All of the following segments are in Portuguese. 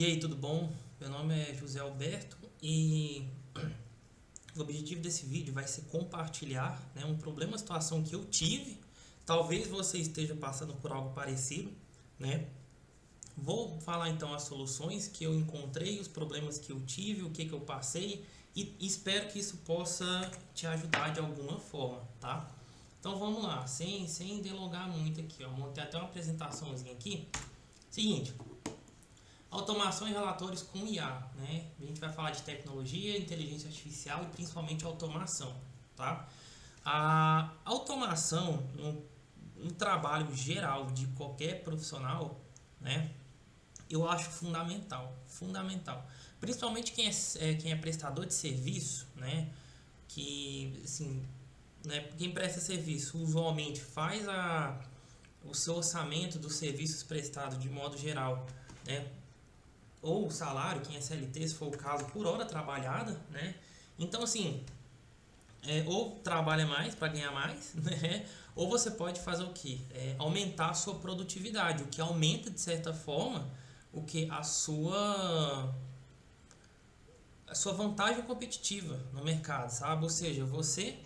E aí, tudo bom? Meu nome é José Alberto e o objetivo desse vídeo vai ser compartilhar, um problema, uma situação que eu tive. Talvez você esteja passando por algo parecido, né? Vou falar então as soluções que eu encontrei, os problemas que eu tive, o que que eu passei e espero que isso possa te ajudar de alguma forma, tá? Então vamos lá, sem delongar muito aqui, ó. Montei até uma apresentaçãozinha aqui. Seguinte, automação e relatórios com IA, né? A gente vai falar de tecnologia, inteligência artificial e principalmente automação, tá? A automação no trabalho geral de qualquer profissional, né? Eu acho fundamental, fundamental. Principalmente quem é prestador de serviço, né? Que, assim, né? Quem presta serviço usualmente faz o seu orçamento dos serviços prestados de modo geral, né? Ou o salário, quem é CLT, se for o caso, por hora trabalhada, né? Então, assim, ou trabalha mais para ganhar mais, né? Ou você pode fazer o que? Aumentar a sua produtividade, o que aumenta, de certa forma, o que a sua vantagem competitiva no mercado, sabe? Ou seja, você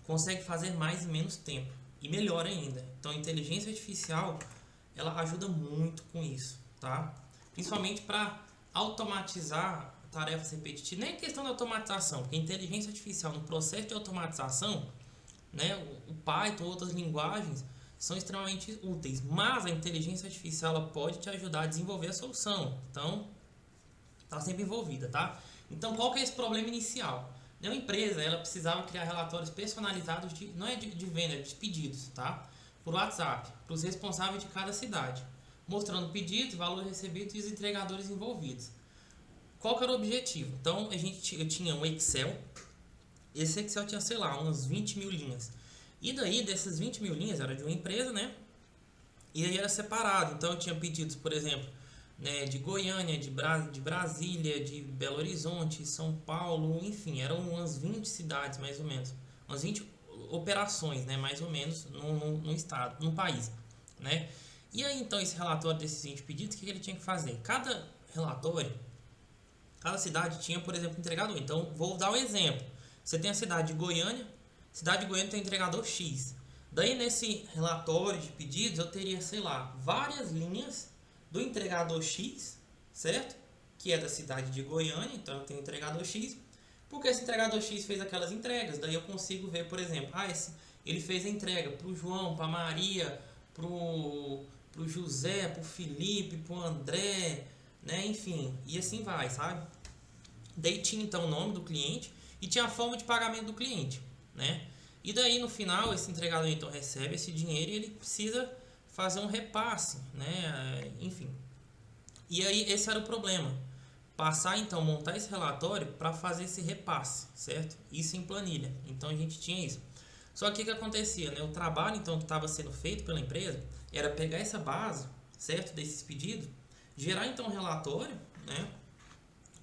consegue fazer mais em menos tempo e melhor ainda. Então, a inteligência artificial ela ajuda muito com isso, tá? Principalmente para automatizar tarefas repetitivas. Nem é questão de automatização, porque a inteligência artificial no processo de automatização, né, o Python ou outras linguagens são extremamente úteis, mas a inteligência artificial ela pode te ajudar a desenvolver a solução. Então, está sempre envolvida, tá? Então, qual que é esse problema inicial? Uma empresa, ela precisava criar relatórios personalizados não é de venda, é de pedidos, tá? Por WhatsApp, para os responsáveis de cada cidade, mostrando pedidos, valores recebidos e os entregadores envolvidos. Qual que era o objetivo? Então, eu tinha um Excel, esse Excel tinha, sei lá, umas 20 mil linhas. E daí, dessas 20 mil linhas, era de uma empresa, né? E aí era separado. Então eu tinha pedidos, por exemplo, né, de Goiânia, de Brasília, de Belo Horizonte, São Paulo, enfim, eram umas 20 cidades mais ou menos. Umas 20 operações, né, mais ou menos, no estado, no país, né? E aí então esse relatório desses 20 pedidos, o que ele tinha que fazer? Cada relatório, cada cidade tinha, por exemplo, um entregador. Então vou dar um exemplo. Você tem a cidade de Goiânia tem um entregador X. Daí nesse relatório de pedidos eu teria, sei lá, várias linhas do entregador X, certo? Que é da cidade de Goiânia, então eu tenho o entregador X, porque esse entregador X fez aquelas entregas, daí eu consigo ver, por exemplo, ele fez a entrega para o João, para Maria, pro José, pro Felipe, pro André, né? Enfim, e assim vai, sabe? Daí tinha então o nome do cliente e tinha a forma de pagamento do cliente, né? E daí no final esse entregador então recebe esse dinheiro e ele precisa fazer um repasse, né? Enfim. E aí esse era o problema. Passar então, montar esse relatório para fazer esse repasse, certo? Isso em planilha. Então a gente tinha isso. Só que o que acontecia, né? O trabalho então que estava sendo feito pela empresa era pegar essa base, certo? Desses pedidos, gerar então um relatório, né?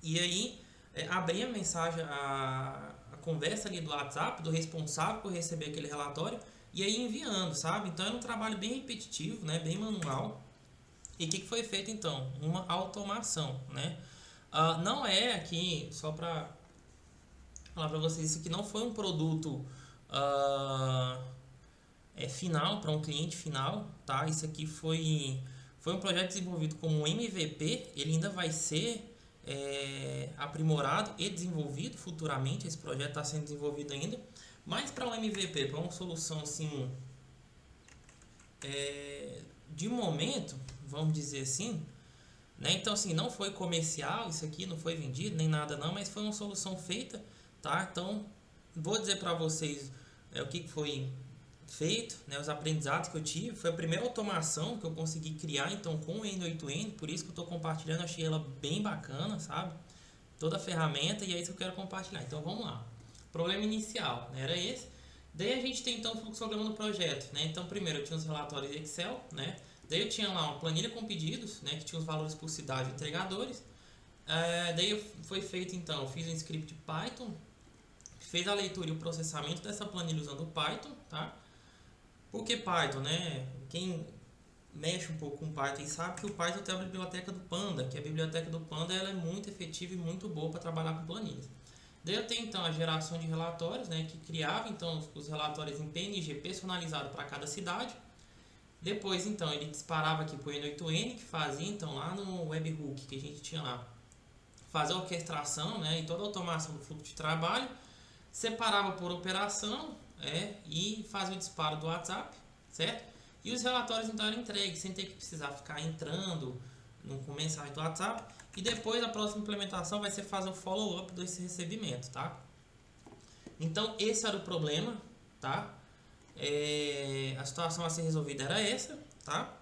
E aí abrir a mensagem, a conversa ali do WhatsApp do responsável por receber aquele relatório e aí enviando, sabe? Então era um trabalho bem repetitivo, né? Bem manual. E o que foi feito então? Uma automação, né? Não é aqui, só para falar para vocês, isso aqui não foi um produto ah, final, para um cliente final, tá? Isso aqui foi um projeto desenvolvido como um MVP, ele ainda vai ser aprimorado e desenvolvido futuramente, esse projeto está sendo desenvolvido ainda, mas para um MVP, para uma solução assim, de momento, vamos dizer assim, né? Então assim, não foi comercial, isso aqui não foi vendido nem nada não, mas foi uma solução feita, tá? Então, vou dizer para vocês o que foi feito, né, os aprendizados que eu tive. Foi a primeira automação que eu consegui criar então com o N8N, por isso que eu estou compartilhando, achei ela bem bacana, sabe? Toda a ferramenta e é isso que eu quero compartilhar. Então vamos lá. Problema inicial, né, era esse. Daí a gente tem então o fluxograma do projeto, né? Então primeiro eu tinha os relatórios Excel, né? Daí eu tinha lá uma planilha com pedidos, né, que tinha os valores por cidade e entregadores. Daí foi feito então, eu fiz um script Python, fez a leitura e o processamento dessa planilha usando o Python, tá? Por que Python, né? Quem mexe um pouco com o Python e sabe que o Python tem a biblioteca do Panda, que a biblioteca do Panda ela é muito efetiva e muito boa para trabalhar com planilhas. Daí eu tenho então a geração de relatórios, né, que criava então os relatórios em PNG personalizado para cada cidade. Depois então ele disparava aqui para o N8N, que fazia então lá no webhook que a gente tinha lá, fazer a orquestração, né, e toda a automação do fluxo de trabalho, separava por operação, e fazia o disparo do WhatsApp, certo? E os relatórios então eram entregues, sem ter que precisar ficar entrando com mensagem do WhatsApp. E depois a próxima implementação vai ser fazer o follow-up desse recebimento, tá? Então esse era o problema, tá? A situação a ser resolvida era essa, tá?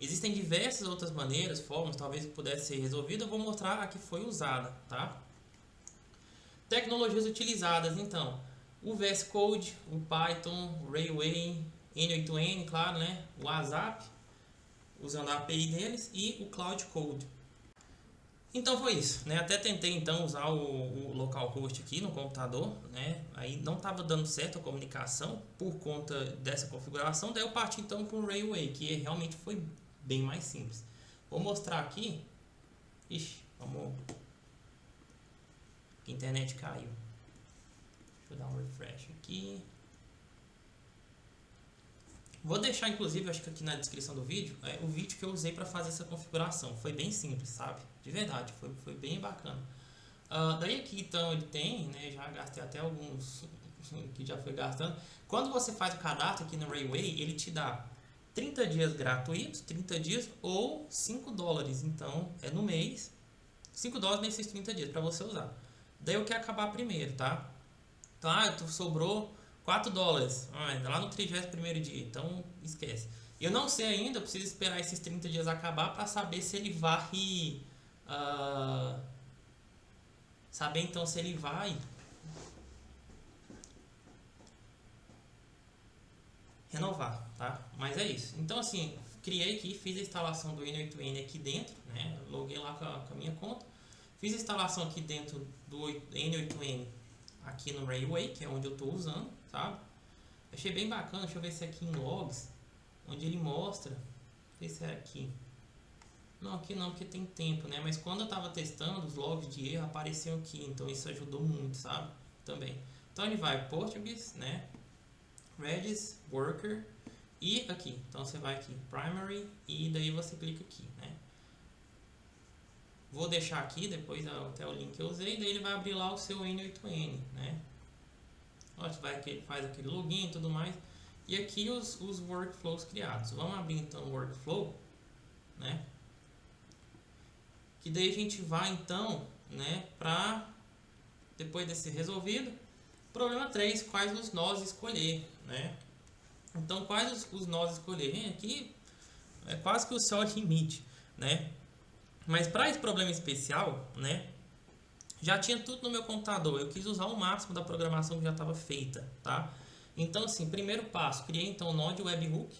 Existem diversas outras maneiras, formas, talvez que pudesse ser resolvida. Eu vou mostrar a que foi usada, tá? Tecnologias utilizadas, então, o VS Code, o Python, o Railway, N8N, claro, né? O WhatsApp, usando a API deles, e o Cloud Code. Então foi isso, né? Até tentei então usar o localhost aqui no computador, né? Aí não estava dando certo a comunicação por conta dessa configuração. Daí eu parti então para o Railway, que realmente foi bem mais simples. Vou mostrar aqui. Ixi, vamos. A internet caiu. Deixa eu dar um refresh aqui. Vou deixar inclusive, acho que aqui na descrição do vídeo, o vídeo que eu usei para fazer essa configuração. Foi bem simples, sabe? De verdade, foi bem bacana. Daí aqui então ele tem, né? Já gastei até alguns que já foi gastando. Quando você faz o cadastro aqui no Railway, ele te dá 30 dias gratuitos, 30 dias ou $5. Então é no mês, $5 nesses 30 dias para você usar. Daí eu quero acabar primeiro, tá? Então, sobrou $4. Lá no 31º dia, então esquece. Eu não sei ainda, eu preciso esperar esses 30 dias acabar para saber se ele vai. Saber então se ele vai renovar, tá? Mas é isso. Então assim, criei aqui, fiz a instalação do N8N aqui dentro, né? Loguei lá com a minha conta. Fiz a instalação aqui dentro do N8N aqui no Railway, que é onde eu estou usando, sabe? Achei bem bacana, deixa eu ver se é aqui em logs, onde ele mostra, não sei se é aqui. Não, aqui não, porque tem tempo, né? Mas quando eu estava testando, os logs de erro apareciam aqui, então isso ajudou muito, sabe? Também. Então ele vai Portuguese, né? Redis, Worker e aqui. Então você vai aqui, Primary, e daí você clica aqui, né? Vou deixar aqui depois até o link que eu usei, daí ele vai abrir lá o seu N8N, né? Você faz aquele login e tudo mais. E aqui os workflows criados. Vamos abrir então o workflow, né? Que daí a gente vai então, né, para depois desse resolvido, problema 3, quais os nós escolher, né? Então, quais os nós escolher? Aqui é quase que o céu limite, né? Mas para esse problema especial, né, já tinha tudo no meu computador. Eu quis usar o máximo da programação que já estava feita, tá? Então, assim, primeiro passo, criei então o node webhook.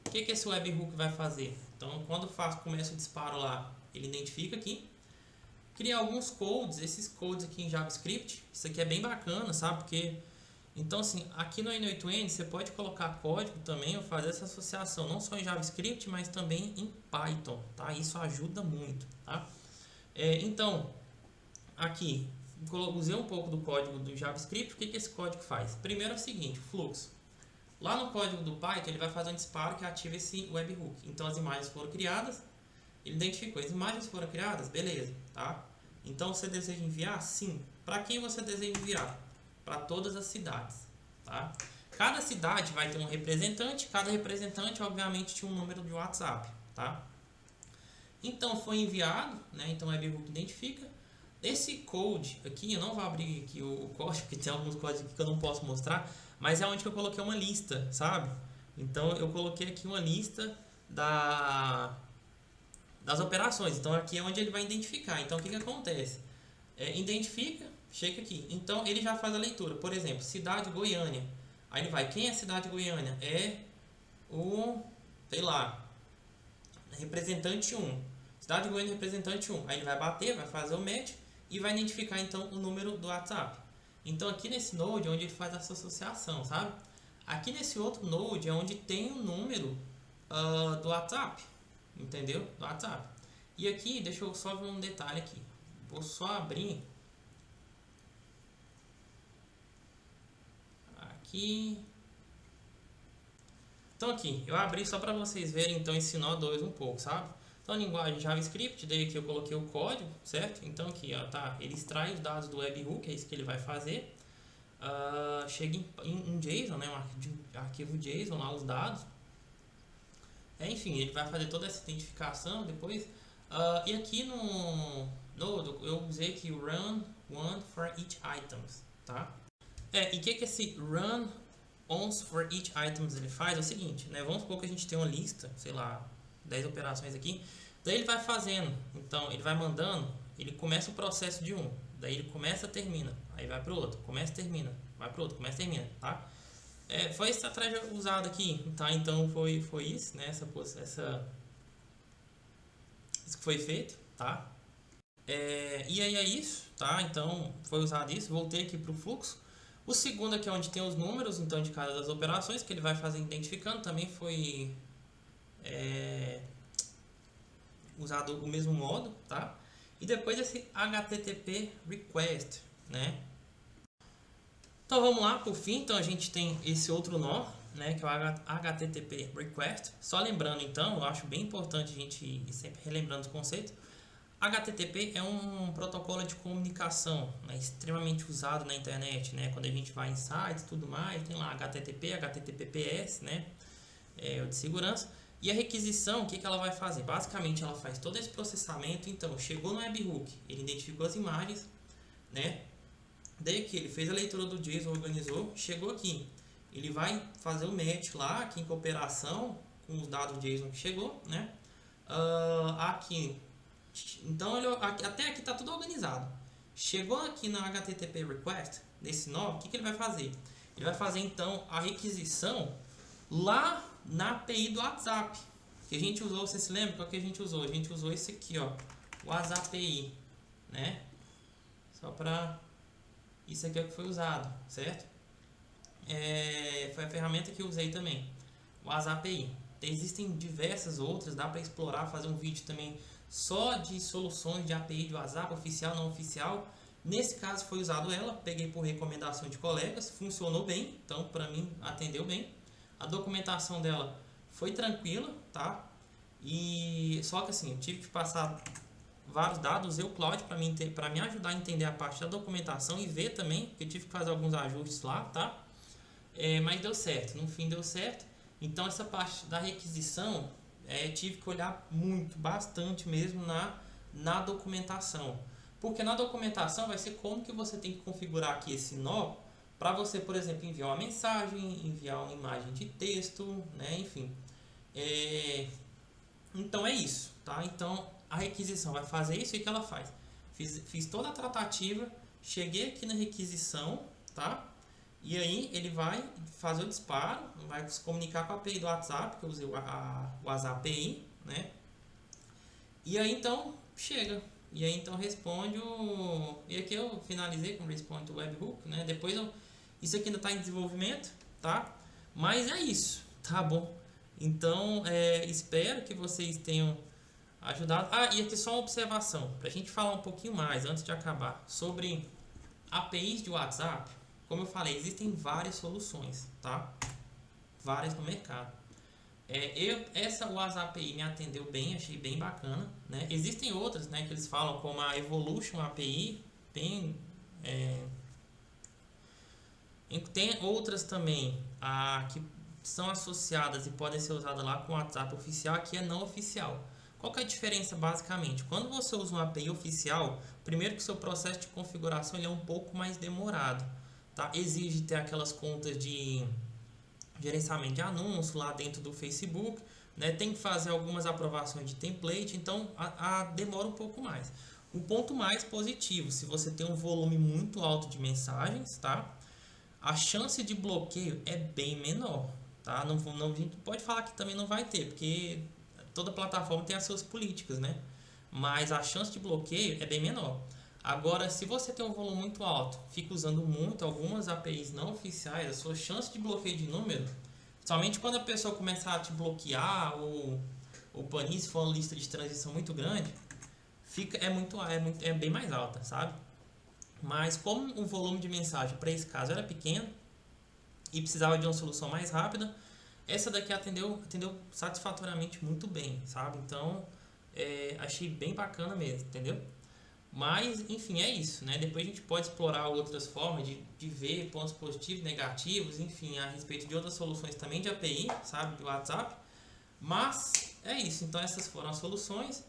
O que esse webhook vai fazer? Então, quando começa o disparo lá, ele identifica aqui. Criei alguns codes, esses codes aqui em JavaScript. Isso aqui é bem bacana, sabe? Porque, então, assim, aqui no N8N você pode colocar código também ou fazer essa associação, não só em JavaScript, mas também em Python, tá? Isso ajuda muito, tá? Então, aqui, usei um pouco do código do JavaScript. O que esse código faz? Primeiro é o seguinte, fluxo. Lá no código do Python, ele vai fazer um disparo que ativa esse webhook. Então, as imagens foram criadas, ele identificou, as imagens foram criadas, beleza, tá? Então, você deseja enviar? Sim. Para quem você deseja enviar? Para todas as cidades, tá? Cada cidade vai ter um representante, cada representante, obviamente, tinha um número de WhatsApp, tá? Então, foi enviado, né? Então, o webhook identifica. Esse code aqui, eu não vou abrir aqui o código, porque tem alguns códigos aqui que eu não posso mostrar, mas é onde que eu coloquei uma lista, sabe? Então, eu coloquei aqui uma lista das operações. Então, aqui é onde ele vai identificar. Então, o que acontece? Identifica, chega aqui. Então, ele já faz a leitura. Por exemplo, cidade Goiânia. Aí ele vai, quem é cidade Goiânia? É o, sei lá, representante 1. Cidade Goiânia, representante 1. Aí ele vai bater, vai fazer o match e vai identificar então o número do WhatsApp. Então aqui nesse node é onde ele faz essa associação, sabe? Aqui nesse outro node é onde tem o número do WhatsApp, entendeu? Do WhatsApp. E aqui, deixa eu só ver um detalhe aqui. Vou só abrir aqui. Então aqui, eu abri só para vocês verem então esse nó 2 um pouco, sabe? Então linguagem JavaScript, daí aqui eu coloquei o código, certo? Então aqui, ó, tá, ele extrai os dados do webhook, é isso que ele vai fazer. Chega em JSON, né, um arquivo JSON lá os dados. Enfim, ele vai fazer toda essa identificação depois. E aqui no Node eu usei aqui o run one for each items, tá? E o que esse run once for each items ele faz? É o seguinte, né? Vamos supor que a gente tem uma lista, sei lá, 10 operações aqui. Daí ele vai fazendo, então ele vai mandando, ele começa o processo de um, daí ele começa, termina, aí vai para o outro, começa, termina, vai para o outro, começa, termina, tá? Foi a estratégia usada aqui, tá? Então foi isso, né? Isso que foi feito, tá? E aí é isso, tá? Então foi usado isso. Voltei aqui para o fluxo. O segundo aqui é onde tem os números, então de cada das operações que ele vai fazer identificando. Também foi usado o mesmo modo, tá? E depois esse HTTP request, né? Então vamos lá, por fim, então a gente tem esse outro nó, né, que é o HTTP request. Só lembrando então, eu acho bem importante a gente ir sempre relembrando os conceitos. HTTP é um protocolo de comunicação, né, extremamente usado na internet, né, quando a gente vai em sites e tudo mais, tem lá HTTP, HTTPS, né, o de segurança. E a requisição, o que ela vai fazer? Basicamente ela faz todo esse processamento. Então chegou no webhook, ele identificou as imagens, né, daí aqui ele fez a leitura do JSON, organizou, chegou aqui, ele vai fazer o match lá, aqui em cooperação com os dados JSON que chegou, né, aqui. Então até aqui está tudo organizado. Chegou aqui na HTTP request, nesse nó, o que ele vai fazer? Ele vai fazer então a requisição lá na API do WhatsApp, que a gente usou. Você se lembra qual que a gente usou? A gente usou esse aqui, ó, o WhatsApp API, né? Só para isso aqui é o que foi usado, certo? Foi a ferramenta que eu usei também, o WhatsApp API. Existem diversas outras, dá para explorar, fazer um vídeo também só de soluções de API de WhatsApp, oficial, não oficial. Nesse caso foi usado ela, peguei por recomendação de colegas, funcionou bem, então para mim atendeu bem. A documentação dela foi tranquila, tá? E só que assim, eu tive que passar vários dados, usei o Cloud para me ajudar a entender a parte da documentação e ver também, porque eu tive que fazer alguns ajustes lá, tá? Mas deu certo, no fim deu certo. Então essa parte da requisição, tive que olhar bastante mesmo na documentação. Porque na documentação vai ser como que você tem que configurar aqui esse nó para você, por exemplo, enviar uma mensagem, enviar uma imagem de texto, né? Enfim. Então é isso, tá? Então a requisição vai fazer isso. E o que ela faz? Fiz toda a tratativa, cheguei aqui na requisição, tá? E aí ele vai fazer o disparo, vai se comunicar com a API do WhatsApp, que eu usei o WhatsApp API, né? E aí então chega. E aí então responde o... E aqui eu finalizei com responde to webhook, né? Depois isso aqui ainda está em desenvolvimento, tá? Mas é isso, tá bom? Então espero que vocês tenham ajudado. E aqui só uma observação, para a gente falar um pouquinho mais antes de acabar, sobre APIs de WhatsApp. Como eu falei, existem várias soluções, tá? Várias no mercado. Essa WhatsApp API me atendeu bem, achei bem bacana, né? Existem outras, né, que eles falam, como a Evolution API, tem outras também que são associadas e podem ser usadas lá com o WhatsApp oficial, aqui é não oficial. Qual que é a diferença basicamente? Quando você usa uma API oficial, primeiro que o seu processo de configuração ele é um pouco mais demorado, tá? Exige ter aquelas contas de gerenciamento de anúncio lá dentro do Facebook, né? Tem que fazer algumas aprovações de template, então demora um pouco mais. Um ponto mais positivo, se você tem um volume muito alto de mensagens, tá? A chance de bloqueio é bem menor, tá? Não, a gente pode falar que também não vai ter, porque toda plataforma tem as suas políticas, né? Mas a chance de bloqueio é bem menor. Agora, se você tem um volume muito alto, fica usando muito algumas APIs não oficiais, a sua chance de bloqueio de número Somente quando a pessoa começar a te bloquear ou banir, se for uma lista de transição muito grande, é bem mais alta, sabe? Mas como o volume de mensagem para esse caso era pequeno e precisava de uma solução mais rápida, essa daqui atendeu satisfatoriamente muito bem, sabe? Então, achei bem bacana mesmo, entendeu? Mas, enfim, é isso, né? Depois a gente pode explorar outras formas de ver pontos positivos, negativos, enfim, a respeito de outras soluções também de API, sabe? Do WhatsApp. Mas, é isso. Então, essas foram as soluções,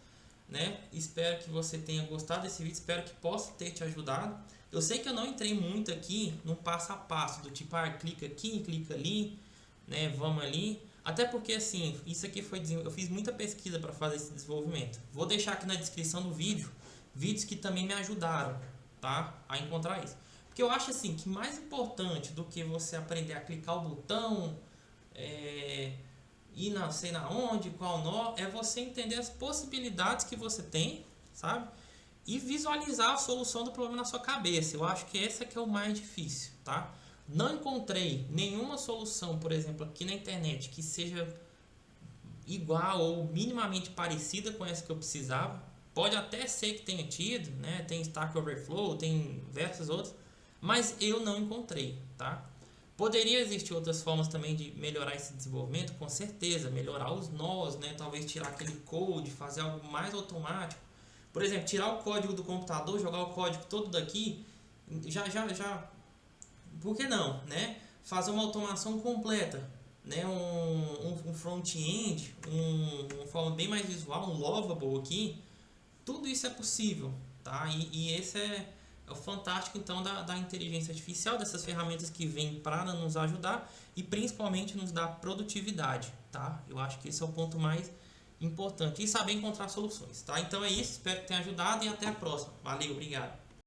né? Espero que você tenha gostado desse vídeo, espero que possa ter te ajudado. Eu sei que eu não entrei muito aqui no passo a passo, do tipo, clica aqui, clica ali, né? Vamos ali. Até porque, assim, isso aqui eu fiz muita pesquisa para fazer esse desenvolvimento. Vou deixar aqui na descrição do vídeo vídeos que também me ajudaram, tá? A encontrar isso. Porque eu acho, assim, que mais importante do que você aprender a clicar o botão, ir não sei na onde, qual nó, é você entender as possibilidades que você tem, sabe? E visualizar a solução do problema na sua cabeça. Eu acho que esse aqui é o mais difícil, tá? Não encontrei nenhuma solução, por exemplo, aqui na internet que seja igual ou minimamente parecida com essa que eu precisava. Pode até ser que tenha tido, né? Tem Stack Overflow, tem diversas outras, mas eu não encontrei, tá? Poderia existir outras formas também de melhorar esse desenvolvimento, com certeza, melhorar os nós, né? Talvez tirar aquele code, fazer algo mais automático. Por exemplo, tirar o código do computador, jogar o código todo daqui, já, por que não, né? Fazer uma automação completa, né? Um front-end, uma forma bem mais visual, um lovable aqui, tudo isso é possível, tá? E esse é o fantástico, então, da inteligência artificial, dessas ferramentas que vêm para nos ajudar e principalmente nos dar produtividade, tá? Eu acho que esse é o ponto mais importante e saber encontrar soluções, tá? Então é isso, espero que tenha ajudado e até a próxima. Valeu, obrigado.